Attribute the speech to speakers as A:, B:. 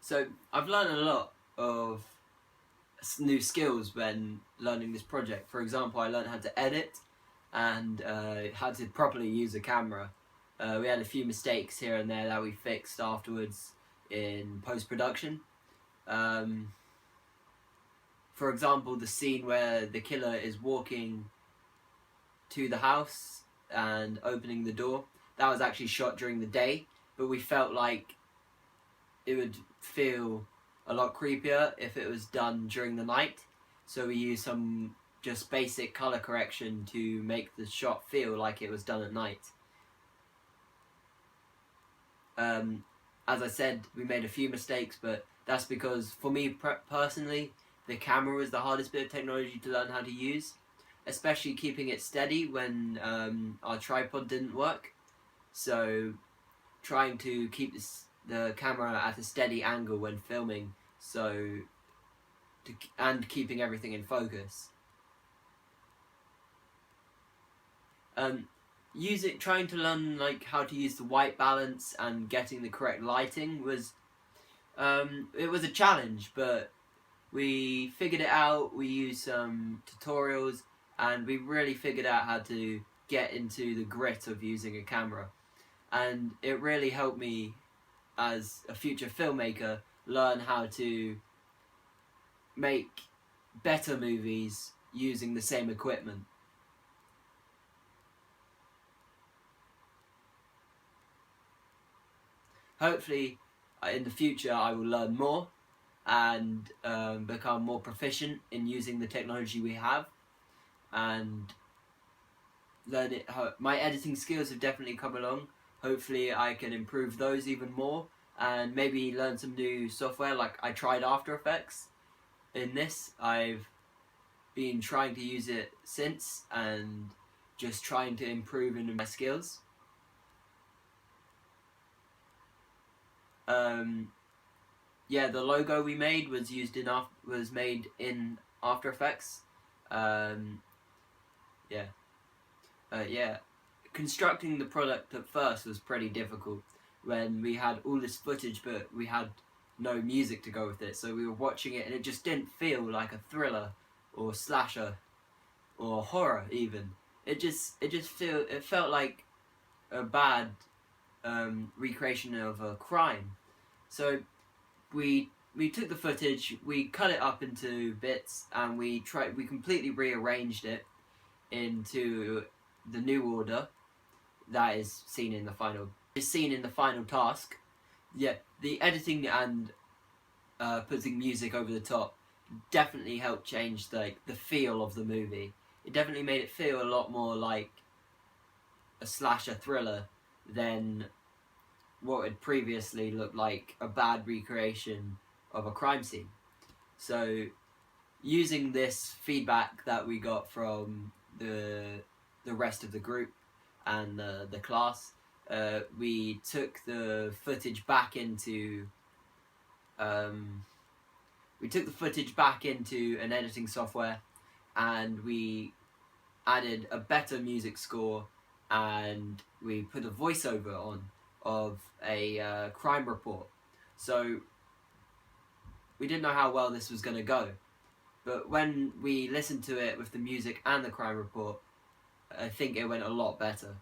A: So I've learned a lot of new skills when learning this project. For example, I learned how to edit and how to properly use a camera. We had a few mistakes here and there that we fixed afterwards in post-production. Um, for example, the scene where the killer is walking to the house and opening the door, that was actually shot during the day, but we felt like it would feel a lot creepier if it was done during the night. So we used some just basic color correction to make the shot feel like it was done at night. As I said, we made a few mistakes, but that's because for me personally, the camera was the hardest bit of technology to learn how to use, especially keeping it steady when our tripod didn't work. So trying to keep the camera at a steady angle when filming, and keeping everything in focus. Trying to learn how to use the white balance and getting the correct lighting was it was a challenge, but we figured it out. We used some tutorials and we really figured out how to get into the grit of using a camera, and it really helped me as a future filmmaker learn how to make better movies using the same equipment. Hopefully in the future I will learn more and become more proficient in using the technology we have, and learn it. My editing skills have definitely come along. Hopefully I can improve those even more and maybe learn some new software. Like I tried After Effects in this. I've been trying to use it since and just trying to improve in my skills. Yeah, the logo we made was made in After Effects. Yeah. Yeah. Constructing the product at first was pretty difficult when we had all this footage but we had no music to go with it, so we were watching it and it just didn't feel like a thriller or slasher or horror even. It felt like a bad recreation of a crime. So we took the footage, we cut it up into bits, and we completely rearranged it into the new order that is seen in the final task. Yeah, the editing and putting music over the top definitely helped change the feel of the movie. It definitely made it feel a lot more like a slasher thriller than what had previously looked like a bad recreation of a crime scene. So using this feedback that we got from the rest of the group and the class, we took the footage back into an editing software, and we added a better music score, and we put a voiceover on of a crime report. So we didn't know how well this was going to go, but when we listened to it with the music and the crime report, I think it went a lot better.